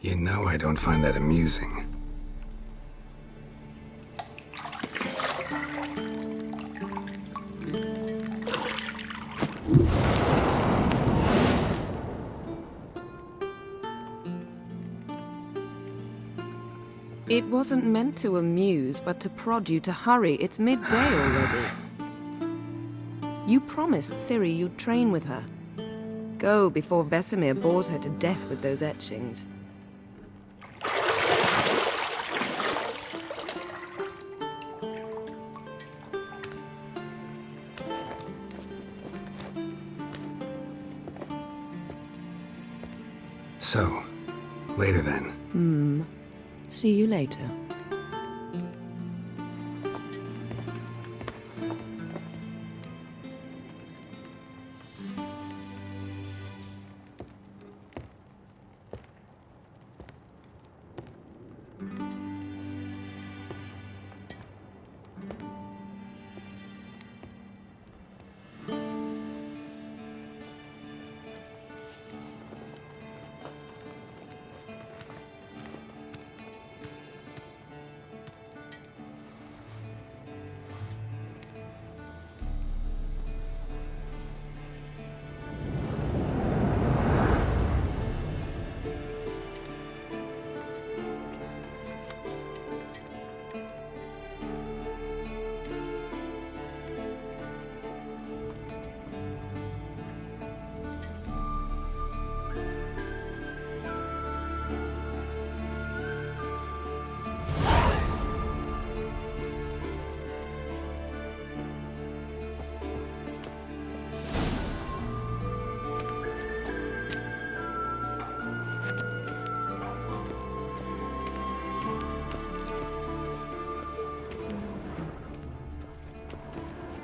You know I don't find that amusing. It wasn't meant to amuse, but to prod you to hurry. It's midday already. You promised Ciri you'd train with her. Go before Vesemir bores her to death with those etchings. So, later then. See you later.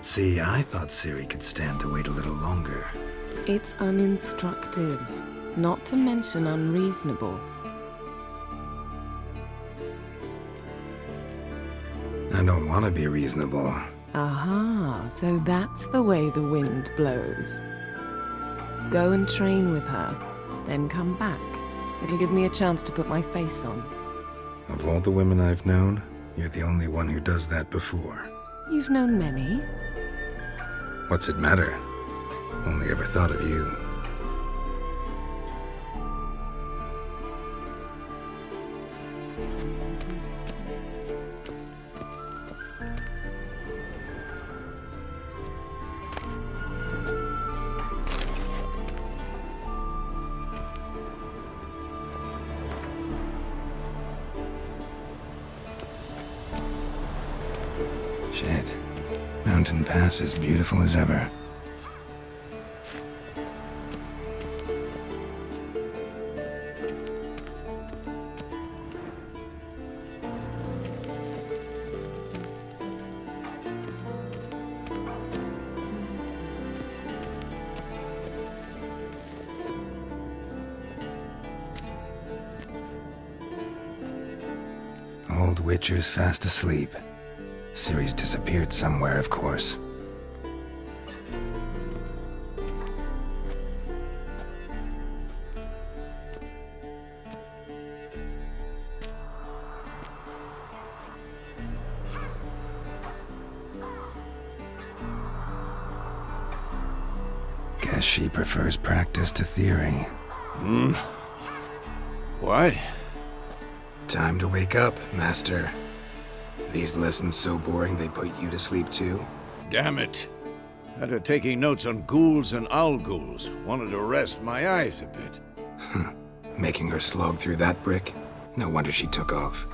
See, I thought Ciri could stand to wait a little longer. It's uninstructive, not to mention unreasonable. I don't want to be reasonable. Aha, so that's the way the wind blows. Go and train with her, then come back. It'll give me a chance to put my face on. Of all the women I've known, you're the only one who does that before. You've known many. What's it matter? Only ever thought of you. Shit. Mountain Pass is beautiful as ever. Old Witcher's fast asleep. Ciri's disappeared somewhere, of course. Guess she prefers practice to theory. What? Time to wake up, Master. These lessons so boring they put you to sleep too? Damn it. After taking notes on ghouls and owl ghouls, wanted to rest my eyes a bit. Making her slog through that brick? No wonder she took off.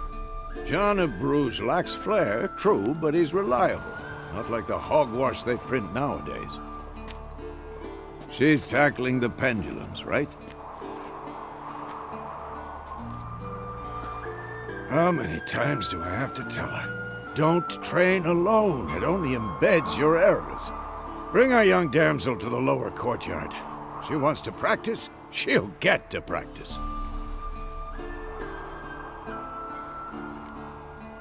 John of Bruges lacks flair, true, but he's reliable. Not like the hogwash they print nowadays. She's tackling the pendulums, right? How many times do I have to tell her? Don't train alone. It only embeds your errors. Bring our young damsel to the lower courtyard. She wants to practice, she'll get to practice.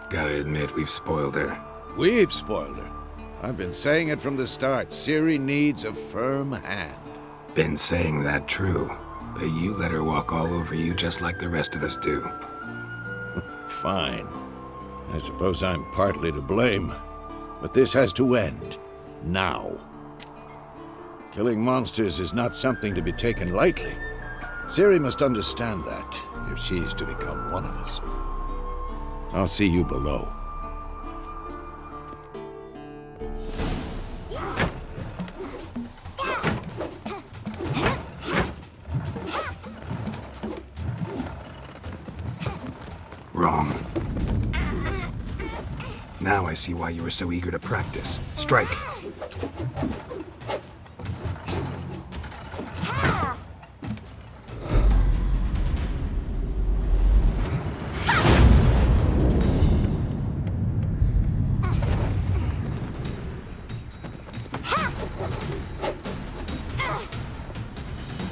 Gotta admit, we've spoiled her. We've spoiled her. I've been saying it from the start. Ciri needs a firm hand. Been saying that true, but you let her walk all over you just like the rest of us do. Fine. I suppose I'm partly to blame. But this has to end. Now. Killing monsters is not something to be taken lightly. Ciri must understand that, if she's to become one of us. I'll see you below. Wrong. Now I see why you were so eager to practice. Strike!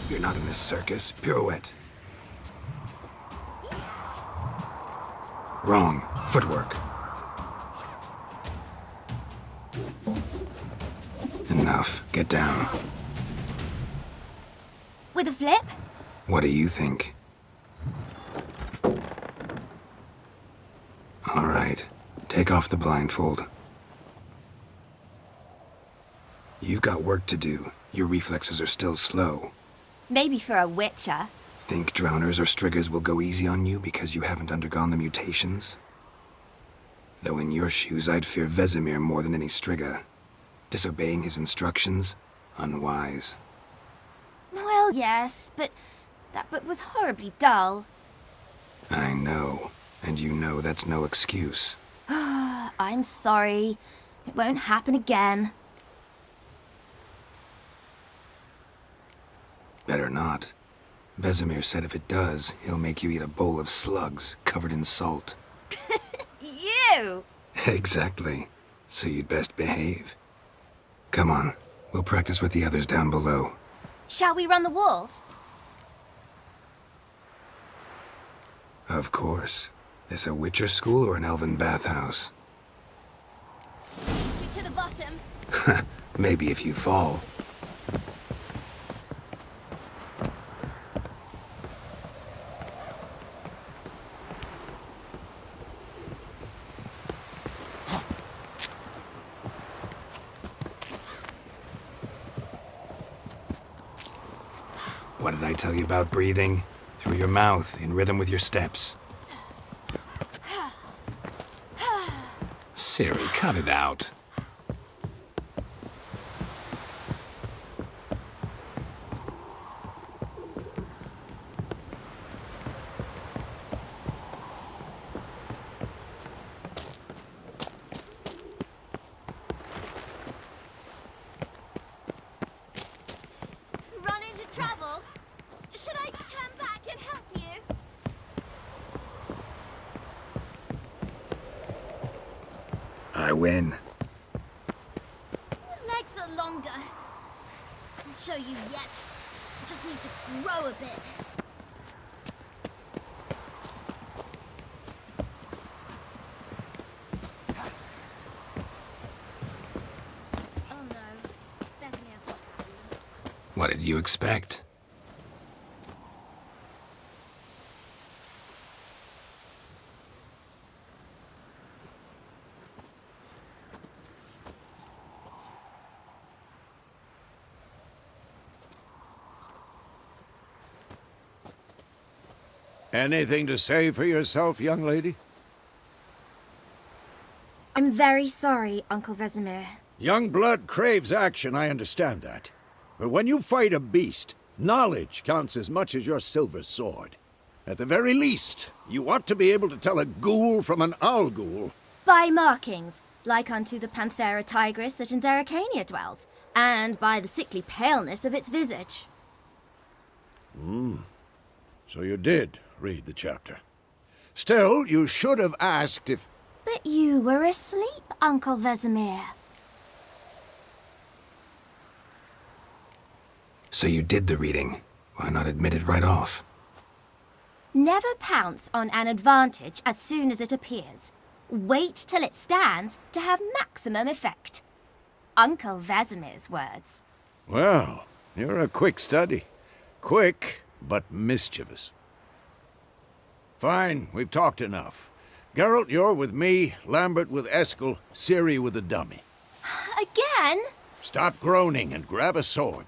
You're not in this circus. Pirouette. Wrong. Footwork. Enough. Get down. With a flip? What do you think? All right. Take off the blindfold. You've got work to do. Your reflexes are still slow. Maybe for a witcher. Think drowners or striggers will go easy on you because you haven't undergone the mutations? Though in your shoes, I'd fear Vesemir more than any strigger. Disobeying his instructions? Unwise. Well, yes, but that book was horribly dull. I know. And you know that's no excuse. I'm sorry. It won't happen again. Better not. Vesemir said if it does, he'll make you eat a bowl of slugs covered in salt. You! Exactly. So you'd best behave. Come on, we'll practice with the others down below. Shall we run the walls? Of course. This a Witcher school or an elven bathhouse? To the bottom. Maybe if you fall. What did I tell you about breathing? Through your mouth, in rhythm with your steps. Siri, cut it out. Run into trouble? Should I turn back and help you? I win. Your legs are longer. I'll show you yet. I just need to grow a bit. Oh no. Vesemir's got that look. What did you expect? Anything to say for yourself, young lady? I'm very sorry, Uncle Vesemir. Young blood craves action, I understand that. But when you fight a beast, knowledge counts as much as your silver sword. At the very least, you ought to be able to tell a ghoul from an owl ghoul. By markings, like unto the Panthera tigris that in Zerrikania dwells, and by the sickly paleness of its visage. So you did read the chapter. Still, you should have asked if... But you were asleep, Uncle Vesemir. So you did the reading. Why not admit it right off? Never pounce on an advantage as soon as it appears. Wait till it stands to have maximum effect. Uncle Vesemir's words. Well, you're a quick study. Quick, but mischievous. Fine, we've talked enough. Geralt, you're with me, Lambert with Eskel, Ciri with the dummy. Again? Stop groaning and grab a sword.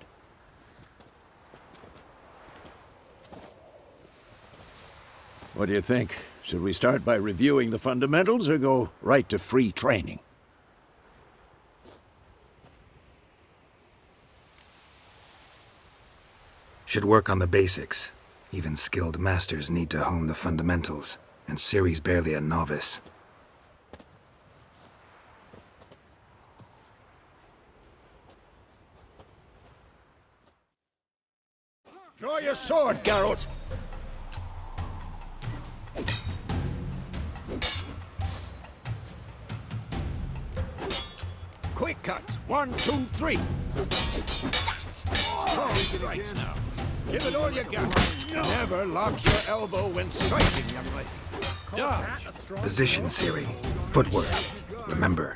What do you think? Should we start by reviewing the fundamentals or go right to free training? Should work on the basics. Even skilled masters need to hone the fundamentals, and Ciri's barely a novice. Draw your sword, Geralt! Quick cuts. 1, 2, 3. Strong strikes now. Give it all you got. Never lock your elbow when striking, young lady. Dodge. Position, Ciri. Footwork. Remember.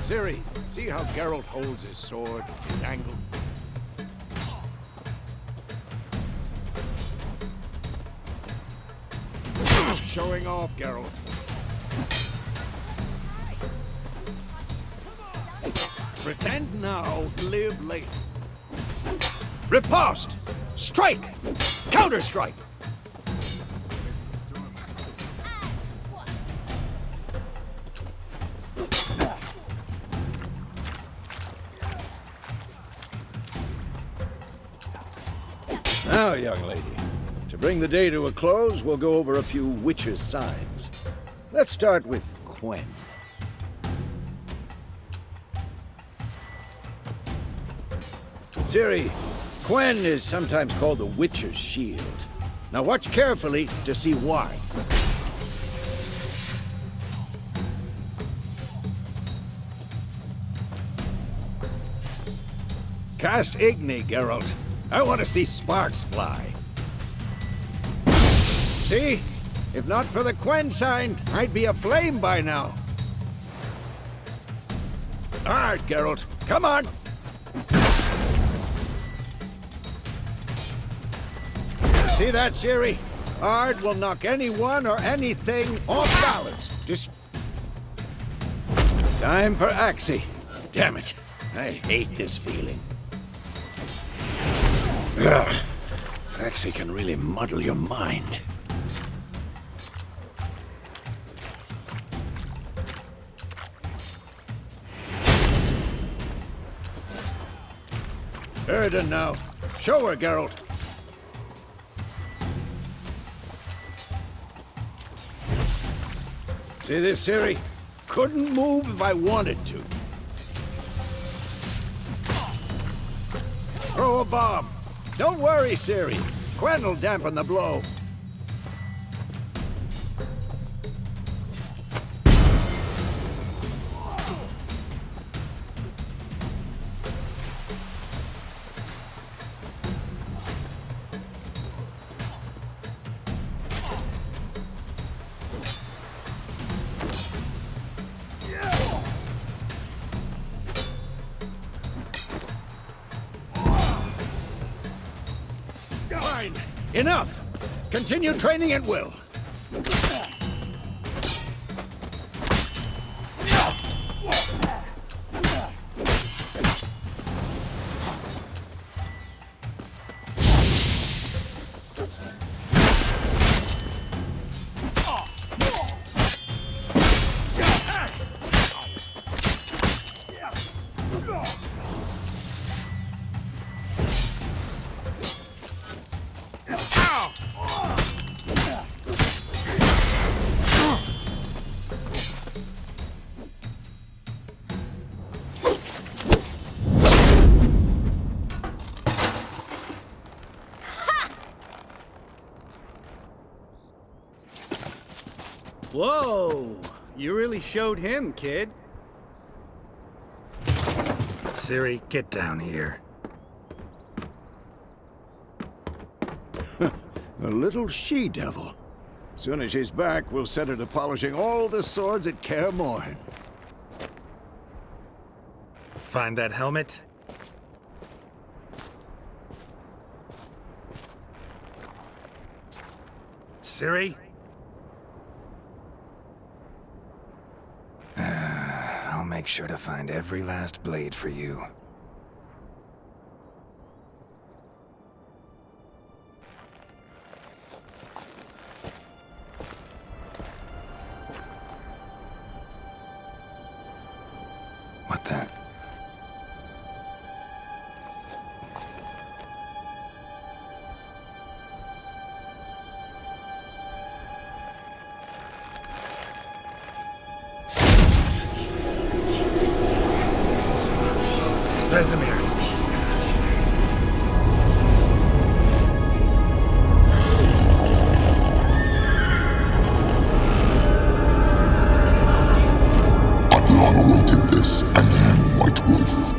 Ciri, see how Geralt holds his sword, its angle? Showing off, Geralt. Pretend now, live later. Riposte! Strike! Counter-strike! Now, young lady, to bring the day to a close, we'll go over a few witches' signs. Let's start with Gwen. Ciri, Gwen is sometimes called the Witcher's Shield. Now watch carefully to see why. Cast Igni, Geralt. I want to see sparks fly. See? If not for the Quen sign, I'd be aflame by now. All right, Geralt. Come on! See that, Ciri? Ard will knock anyone or anything off balance. Just... Time for Axie. Damn it. I hate this feeling. Ugh. Axie can really muddle your mind. Erden now. Show her, Geralt. See this, Ciri? Couldn't move if I wanted to. Throw a bomb. Don't worry, Ciri. Quen will dampen the blow. Fine. Enough. Continue training at will. Whoa! You really showed him, kid. Ciri, get down here. A little she-devil. Soon as she's back, we'll set her to polishing all the swords at Kaer Morhen. Find that helmet? Ciri? I'll make sure to find every last blade for you. What the? Vesemir. I've long awaited this, and you, White Wolf.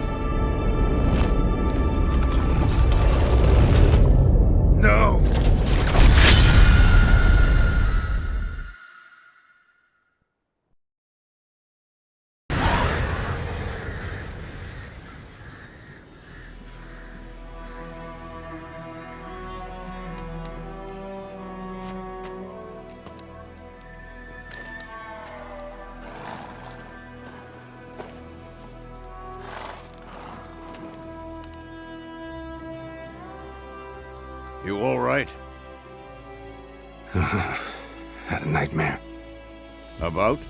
No! You all right? Had a nightmare. About?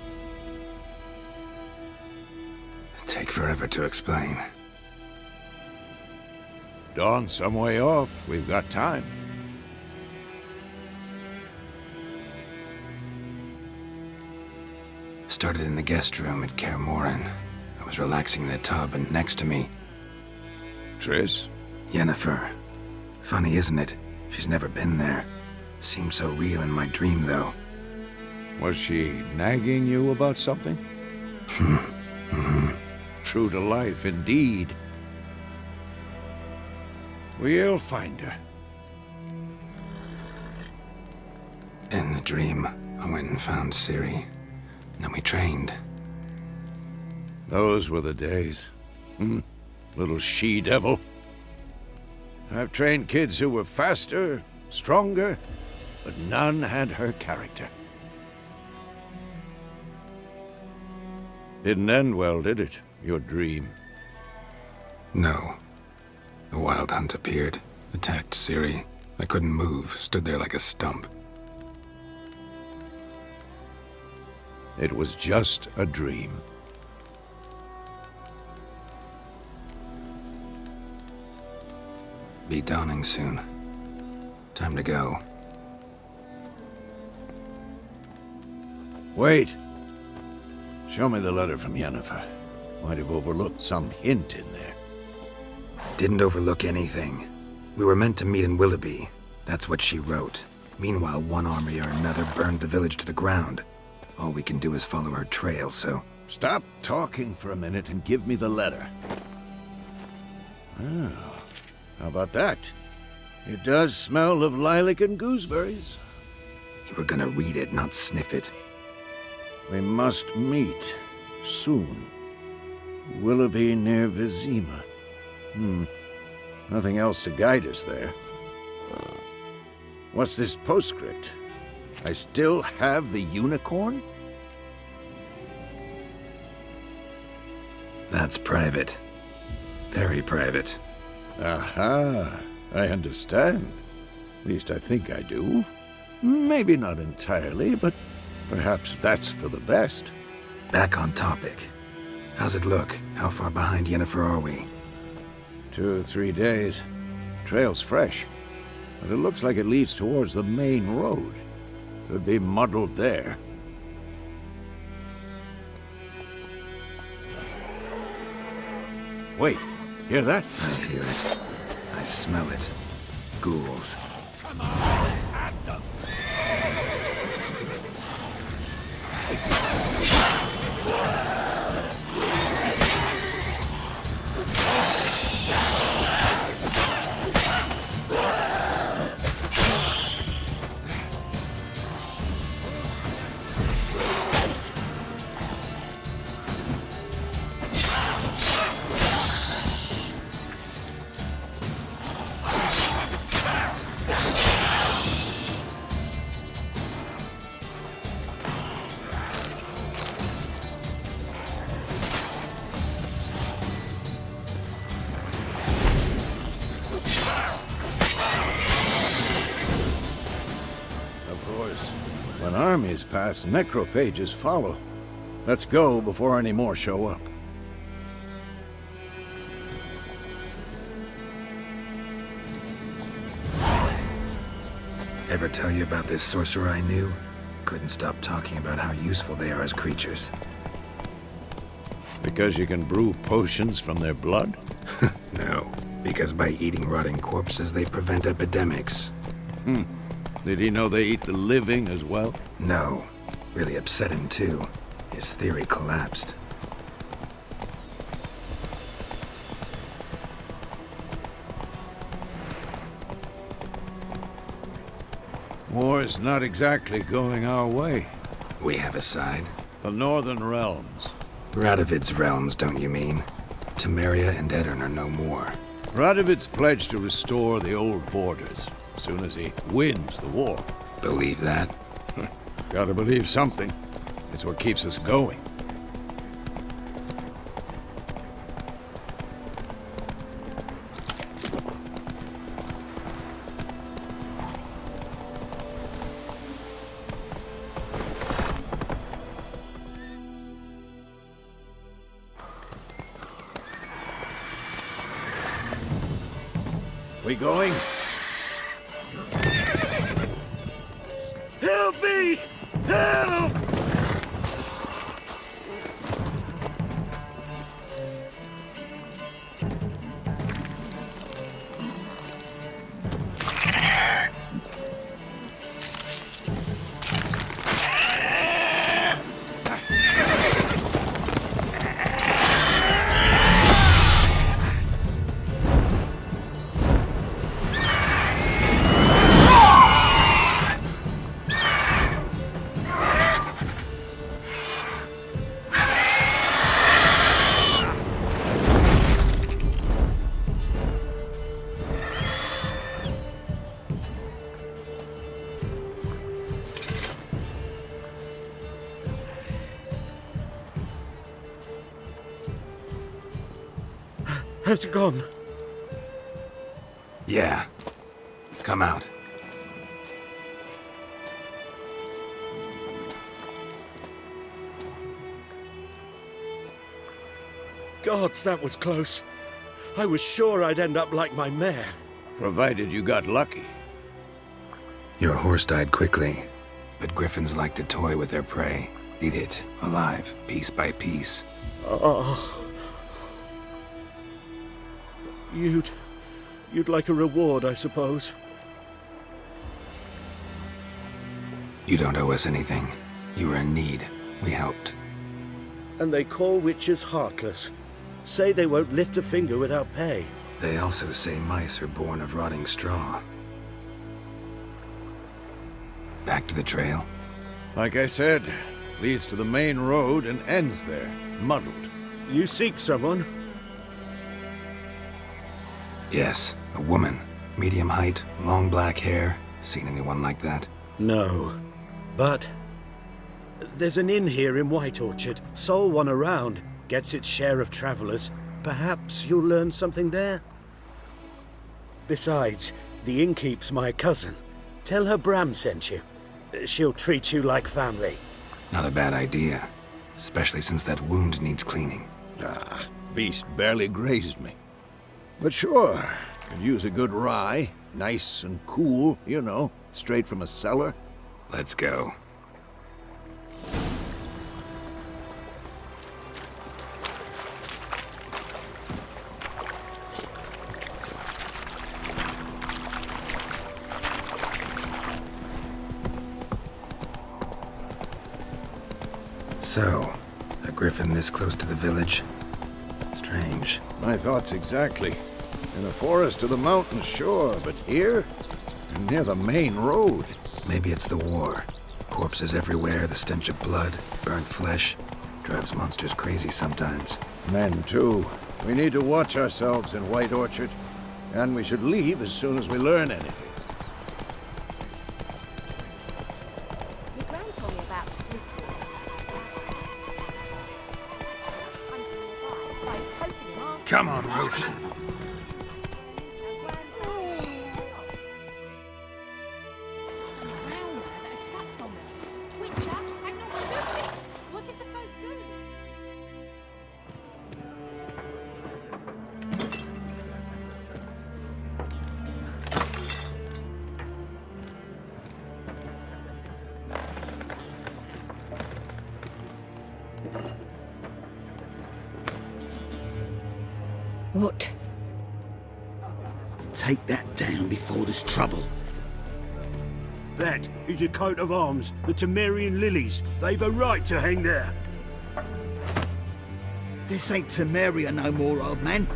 Take forever to explain. Dawn's some way off. We've got time. Started in the guest room at Kaer Morhen. I was relaxing in the tub, and next to me... Triss? Yennefer. Funny, isn't it? She's never been there. Seemed so real in my dream, though. Was she nagging you about something? True to life, indeed. We'll find her. In the dream, I went and found Ciri. Then we trained. Those were the days. Little she-devil. I've trained kids who were faster, stronger, but none had her character. Didn't end well, did it? Your dream? No. A wild hunt appeared, attacked Ciri. I couldn't move, stood there like a stump. It was just a dream. Be dawning soon. Time to go. Wait. Show me the letter from Yennefer. Might have overlooked some hint in there. Didn't overlook anything. We were meant to meet in Willoughby. That's what she wrote. Meanwhile, one army or another burned the village to the ground. All we can do is follow her trail, so... Stop talking for a minute and give me the letter. Oh, how about that? It does smell of lilac and gooseberries. You were gonna read it, not sniff it. We must meet soon. Willoughby near Vesemir. Nothing else to guide us there. What's this postscript? I still have the unicorn? That's private. Very private. Aha, I understand. At least I think I do. Maybe not entirely, but perhaps that's for the best. Back on topic. How's it look? How far behind Yennefer are we? 2 or 3 days. Trail's fresh, but it looks like it leads towards the main road. Could be muddled there. Wait, hear that? I hear it. I smell it. Ghouls. Come on, at them! When armies pass, necrophages follow. Let's go before any more show up. Ever tell you about this sorcerer I knew? Couldn't stop talking about how useful they are as creatures. Because you can brew potions from their blood? No, because by eating rotting corpses, they prevent epidemics. Did he know they eat the living as well? No. Really upset him, too. His theory collapsed. War's not exactly going our way. We have a side. The Northern Realms. Radovid's realms, don't you mean? Temeria and Edirn are no more. Radovid's pledged to restore the old borders, as soon as he wins the war. Believe that? Gotta believe something. It's what keeps us going. We going? Help me! Help! Has it gone? Yeah. Come out. Gods, that was close. I was sure I'd end up like my mare. Provided you got lucky. Your horse died quickly, but griffins like to toy with their prey. Eat it, alive, piece by piece. Oh. You'd like a reward, I suppose. You don't owe us anything. You were in need. We helped. And they call witches heartless. Say they won't lift a finger without pay. They also say mice are born of rotting straw. Back to the trail? Like I said, leads to the main road and ends there, muddled. You seek someone? Yes, a woman. Medium height, long black hair. Seen anyone like that? No. But there's an inn here in White Orchard. Sole one around. Gets its share of travelers. Perhaps you'll learn something there? Besides, the innkeep's my cousin. Tell her Bram sent you. She'll treat you like family. Not a bad idea. Especially since that wound needs cleaning. Ah, beast barely grazed me. But sure, could use a good rye. Nice and cool, you know, straight from a cellar. Let's go. So, a griffin this close to the village? Strange. My thoughts exactly. In the forest or the mountains, sure, but here? Near the main road. Maybe it's the war. Corpses everywhere, the stench of blood, burnt flesh. Drives monsters crazy sometimes. Men, too. We need to watch ourselves in White Orchard. And we should leave as soon as we learn anything. Your gran told me about Swiss. Come on, Roach. What did the folk do? What? Take that down before there's trouble. That is a coat of arms, the Temerian lilies. They've a right to hang there. This ain't Temeria no more, old man.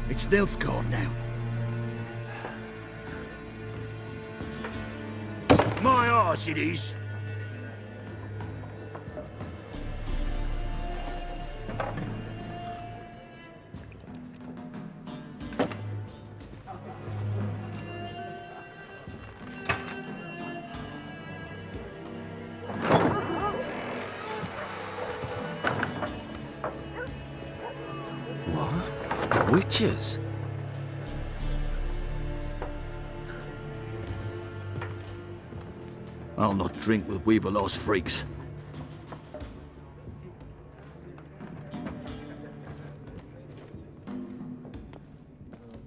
It's Nilfgaard now. My arse it is. What? Witches? I'll not drink with Weaverlaw's freaks.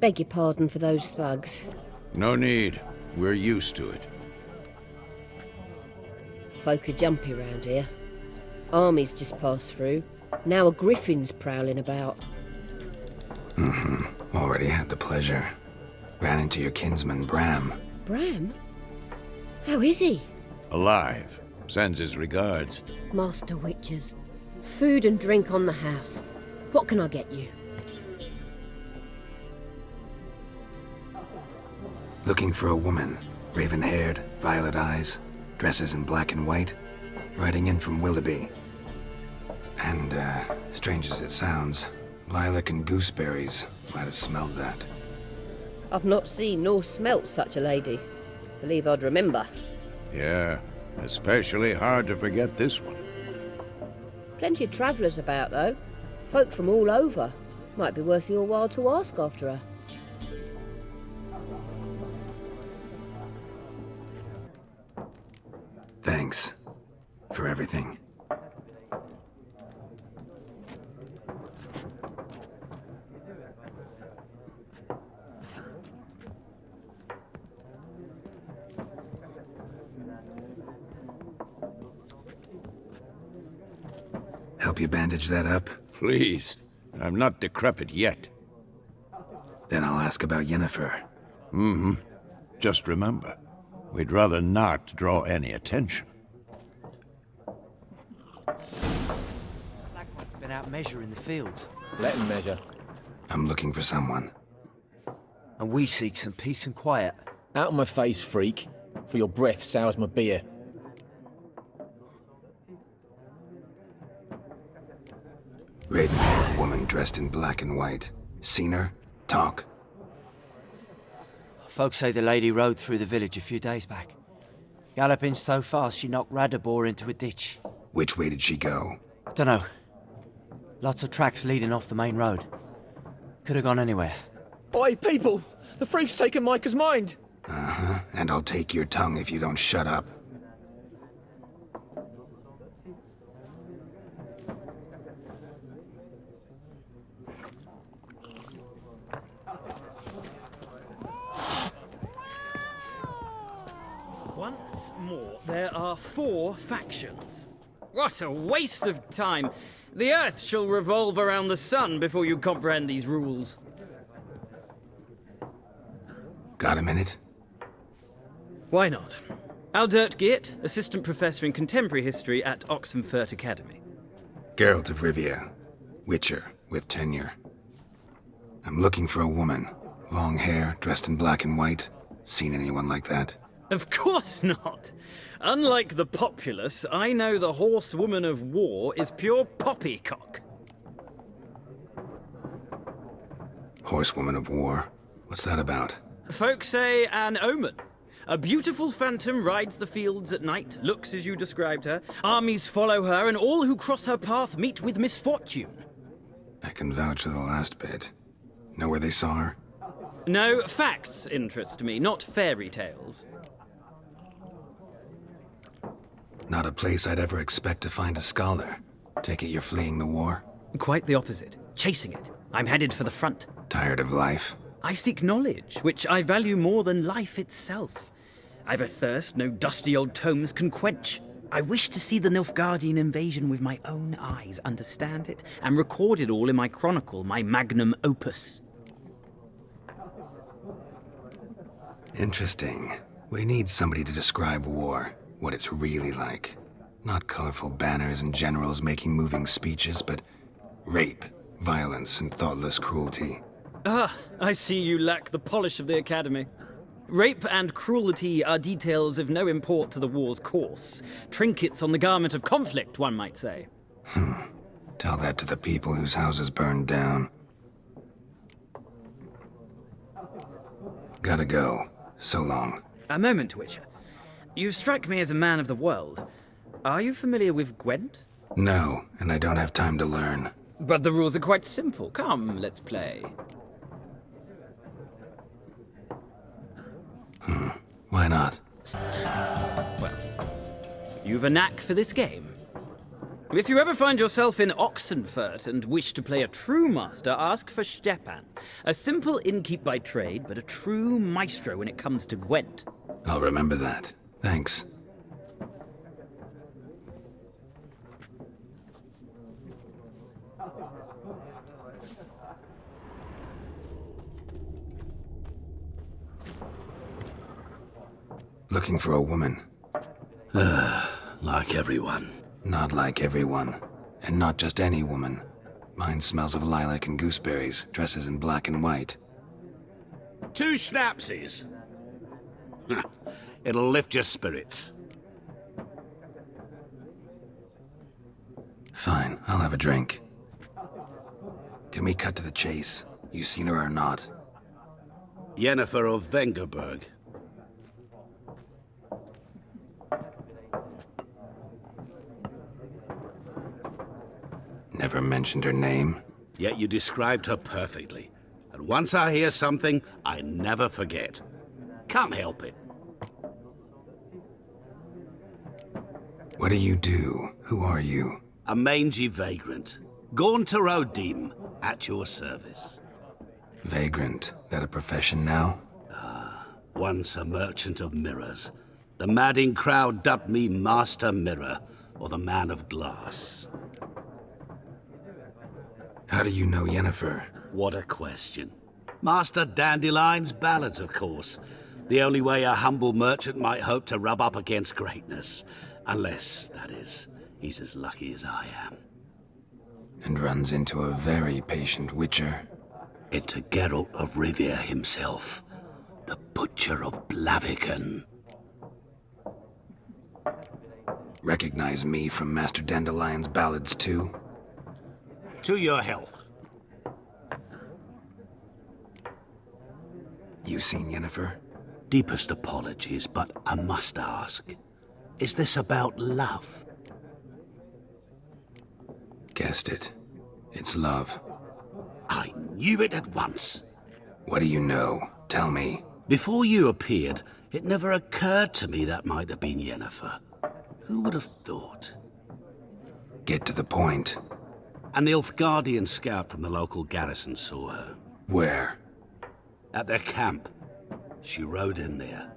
Beg your pardon for those thugs. No need. We're used to it. Folk are jumpy round here. Armies just passed through. Now a griffin's prowling about. Already had the pleasure. Ran into your kinsman, Bram. Bram? How is he? Alive. Sends his regards. Master Witches. Food and drink on the house. What can I get you? Looking for a woman. Raven-haired, violet eyes, dresses in black and white. Riding in from Willoughby. And, strange as it sounds, lilac and gooseberries might have smelled that. I've not seen nor smelt such a lady. Believe I'd remember. Yeah, especially hard to forget this one. Plenty of travellers about, though. Folk from all over. Might be worth your while to ask after her. Thanks for everything. Help you bandage that up? Please. I'm not decrepit yet. Then I'll ask about Yennefer. Just remember, we'd rather not draw any attention. Black One's been out measuring the fields. Let him measure. I'm looking for someone. And we seek some peace and quiet. Out of my face, freak. For your breath sours my beer. Raven-haired woman dressed in black and white. Seen her? Talk. Folks say the lady rode through the village a few days back. Galloping so fast she knocked Radabor into a ditch. Which way did she go? Dunno. Lots of tracks leading off the main road. Could have gone anywhere. Oi, people! The freak's taken Micah's mind! Uh-huh. And I'll take your tongue if you don't shut up. Once more, there are 4 factions. What a waste of time! The Earth shall revolve around the sun before you comprehend these rules. Got a minute? Why not? Aldert Geert, Assistant Professor in Contemporary History at Oxenfurt Academy. Geralt of Rivia. Witcher, with tenure. I'm looking for a woman. Long hair, dressed in black and white. Seen anyone like that? Of course not! Unlike the populace, I know the horsewoman of war is pure poppycock. Horsewoman of war? What's that about? Folk say an omen. A beautiful phantom rides the fields at night, looks as you described her. Armies follow her, and all who cross her path meet with misfortune. I can vouch for the last bit. Know where they saw her? No, facts interest me, not fairy tales. Not a place I'd ever expect to find a scholar. Take it you're fleeing the war? Quite the opposite. Chasing it. I'm headed for the front. Tired of life? I seek knowledge, which I value more than life itself. I've a thirst no dusty old tomes can quench. I wish to see the Nilfgaardian invasion with my own eyes, understand it, and record it all in my chronicle, my magnum opus. Interesting. We need somebody to describe war, what it's really like. Not colorful banners and generals making moving speeches, but rape, violence, and thoughtless cruelty. Ah, I see you lack the polish of the Academy. Rape and cruelty are details of no import to the war's course. Trinkets on the garment of conflict, one might say. Tell that to the people whose houses burned down. Gotta go. So long. A moment, Witcher. You strike me as a man of the world. Are you familiar with Gwent? No, and I don't have time to learn. But the rules are quite simple. Come, let's play. Why not? Well, you've a knack for this game. If you ever find yourself in Oxenfurt and wish to play a true master, ask for Stepan. A simple innkeep by trade, but a true maestro when it comes to Gwent. I'll remember that. Thanks. Looking for a woman. Like everyone. Not like everyone. And not just any woman. Mine smells of lilac and gooseberries, dresses in black and white. 2 schnapsies. It'll lift your spirits. Fine, I'll have a drink. Can we cut to the chase? You seen her or not? Yennefer of Vengerberg. Never mentioned her name? Yet you described her perfectly. And once I hear something, I never forget. Can't help it. What do you do? Who are you? A mangy vagrant. Gone to Rodim, at your service. Vagrant. That a profession now? Once a merchant of mirrors. The madding crowd dubbed me Master Mirror, or the Man of Glass. How do you know Yennefer? What a question. Master Dandelion's ballads, of course. The only way a humble merchant might hope to rub up against greatness. Unless, that is, he's as lucky as I am. And runs into a very patient witcher. It's a Geralt of Rivia himself. The Butcher of Blaviken. Recognize me from Master Dandelion's ballads, too? To your health. You seen Yennefer? Deepest apologies, but I must ask. Is this about love? Guessed it. It's love. I knew it at once. What do you know? Tell me. Before you appeared, it never occurred to me that might have been Yennefer. Who would have thought? Get to the point. A Nilfgaardian scout from the local garrison saw her. Where? At their camp. She rode in there.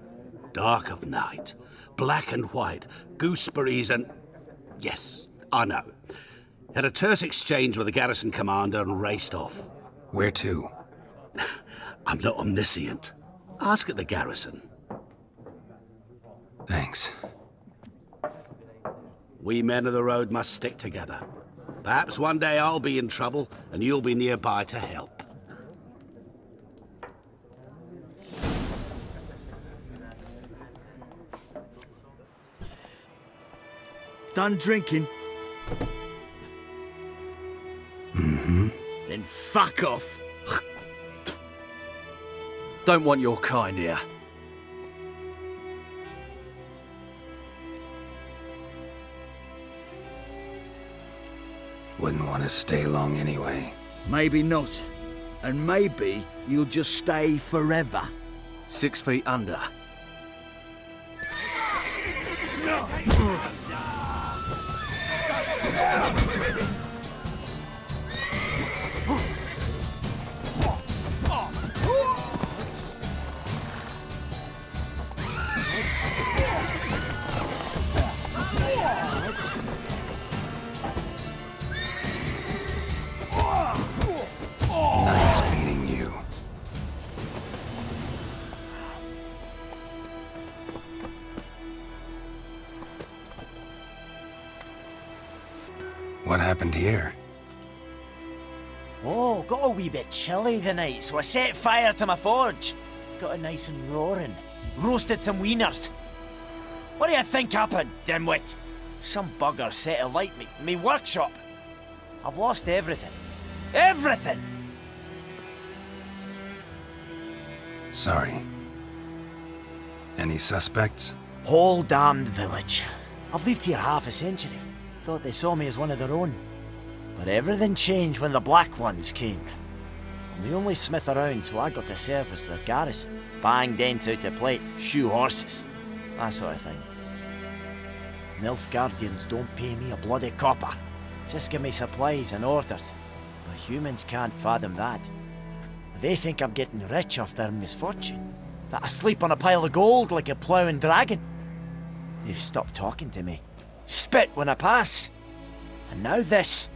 Dark of night. Black and white. Gooseberries and... Yes, I know. Had a terse exchange with the garrison commander and raced off. Where to? I'm not omniscient. Ask at the garrison. Thanks. We men of the road must stick together. Perhaps one day I'll be in trouble and you'll be nearby to help. Done drinking? Mm-hmm. Then fuck off. Don't want your kind here. Wouldn't want to stay long anyway. Maybe not. And maybe you'll just stay forever. 6 feet under. Nice meeting you. What happened here? Oh, got a wee bit chilly the night, so I set fire to my forge. Got it nice and roaring. Roasted some wieners. What do you think happened, dimwit? Some bugger set alight me workshop. I've lost everything. Everything! Sorry. Any suspects? Whole damned village. I've lived here half a century. Thought they saw me as one of their own. But everything changed when the Black Ones came. I'm the only smith around, so I got to service their garrison. Bang dents out to plate, shoe horses. That sort of thing. Nilfgaardians don't pay me a bloody copper. Just give me supplies and orders. But humans can't fathom that. They think I'm getting rich off their misfortune. That I sleep on a pile of gold like a ploughing dragon. They've stopped talking to me. Spit when I pass. And now this.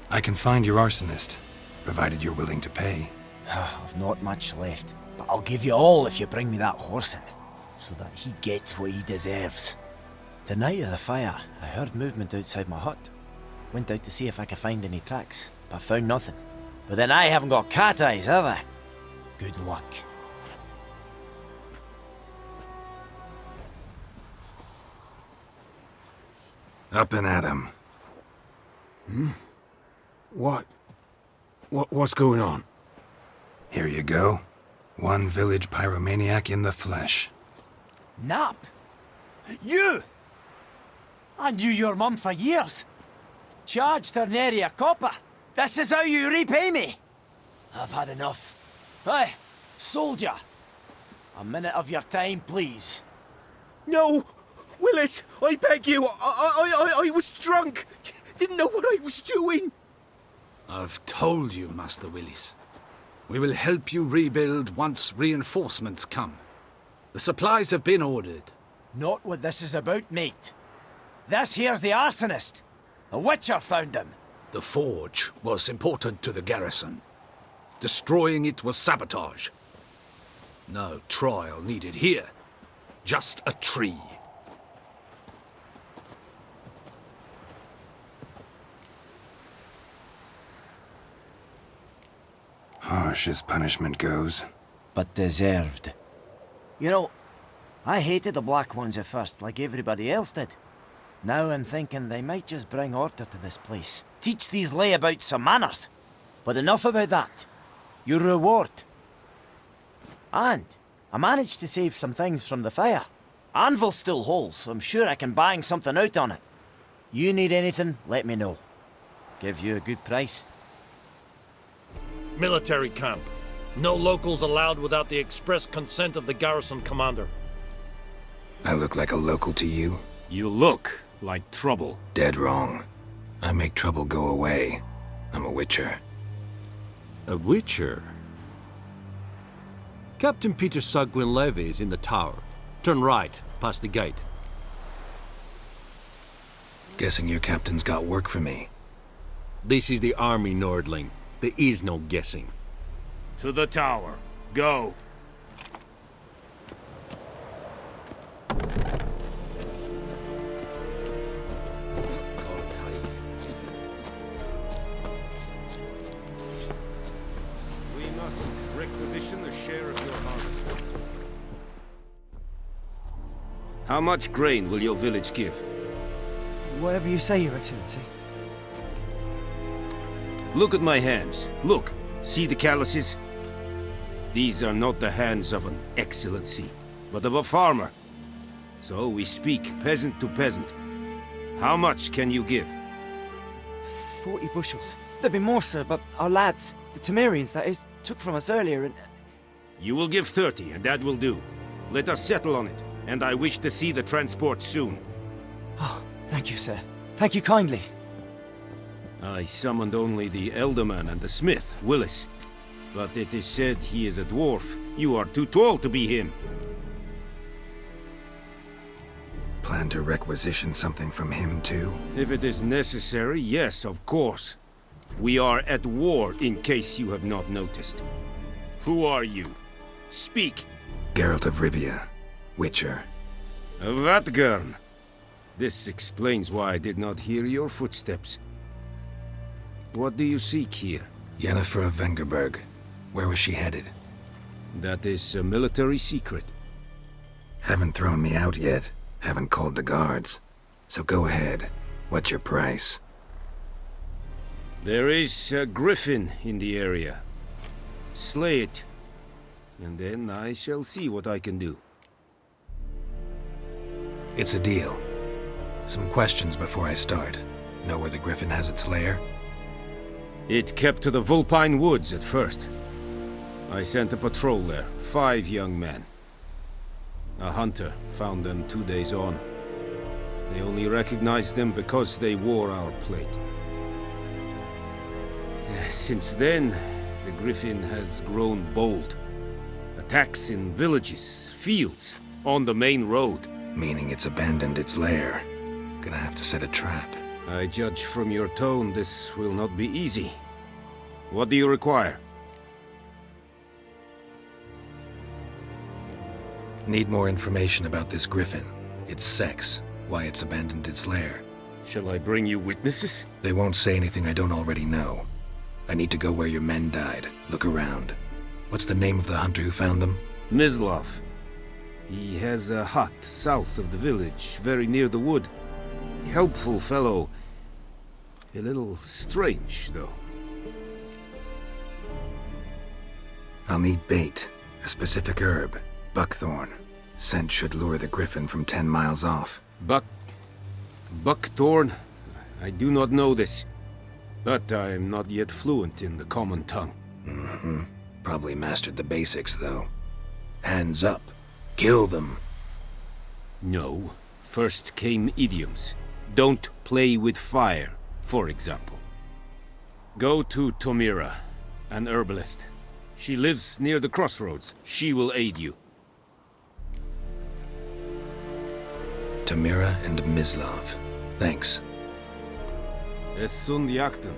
I can find your arsonist, provided you're willing to pay. I've not much left, but I'll give you all if you bring me that horse in, so that he gets what he deserves. The night of the fire, I heard movement outside my hut. Went out to see if I could find any tracks, but found nothing. But then I haven't got cat eyes, have I? Good luck. Up and at 'em. What's going on? Here you go. One village pyromaniac in the flesh. Nap? You! I knew your mum for years. Charge their nary a copper. This is how you repay me. I've had enough. Hey, soldier. A minute of your time, please. No! Willis, I beg you. I was drunk. Didn't know what I was doing. I've told you, Master Willis. We will help you rebuild once reinforcements come. The supplies have been ordered. Not what this is about, mate. This here's the arsonist. A witcher found him. The forge was important to the garrison. Destroying it was sabotage. No trial needed here. Just a tree. Harsh as punishment goes. But deserved. You know, I hated the Black Ones at first, like everybody else did. Now I'm thinking they might just bring order to this place. Teach these layabouts some manners. But enough about that. Your reward. And I managed to save some things from the fire. Anvil's still whole, so I'm sure I can bang something out on it. You need anything, let me know. Give you a good price. Military camp. No locals allowed without the express consent of the garrison commander. I look like a local to you? You look like trouble. Dead wrong. I make trouble go away. I'm a witcher. A witcher? Captain Peter Gwynleve is in the tower. Turn right, past the gate. Guessing your captain's got work for me. This is the army, Nordling. There is no guessing. To the tower. Go. We must requisition the share of your harvest. How much grain will your village give? Whatever you say, Your Excellency. Look at my hands. Look. See the calluses? These are not the hands of an excellency, but of a farmer. So we speak peasant to peasant. How much can you give? 40 bushels. There'd be more, sir, but our lads, the Temerians, that is, took from us earlier and... You will give 30, and that will do. Let us settle on it, and I wish to see the transport soon. Oh, thank you, sir. Thank you kindly. I summoned only the Elderman and the smith, Willis. But it is said he is a dwarf. You are too tall to be him. Plan to requisition something from him, too? If it is necessary, yes, of course. We are at war, in case you have not noticed. Who are you? Speak. Geralt of Rivia, Witcher. Vatgern. This explains why I did not hear your footsteps. What do you seek here? Yennefer of Vengerberg. Where was she headed? That is a military secret. Haven't thrown me out yet. Haven't called the guards. So go ahead. What's your price? There is a griffin in the area. Slay it. And then I shall see what I can do. It's a deal. Some questions before I start. Know where the griffin has its lair? It kept to the Vulpine Woods at first. I sent a patrol there, 5 young men. A hunter found them 2 days on. They only recognized them because they wore our plate. Since then, the griffin has grown bold. Attacks in villages, fields, on the main road. Meaning it's abandoned its lair. Gonna have to set a trap. I judge from your tone this will not be easy. What do you require? Need more information about this griffin. Its sex, why it's abandoned its lair. Shall I bring you witnesses? They won't say anything I don't already know. I need to go where your men died. Look around. What's the name of the hunter who found them? Mislav. He has a hut south of the village, very near the wood. Helpful fellow. A little strange, though. I'll need bait. A specific herb. Buckthorn. Scent should lure the griffin from 10 miles off. Buckthorn? I do not know this, but I am not yet fluent in the common tongue. Mm-hmm. Probably mastered the basics, though. Hands up. Kill them. No. First came idioms. Don't play with fire, for example. Go to Tomira, an herbalist. She lives near the crossroads. She will aid you. Tomira and Mislav. Thanks. Es sunt Yakten.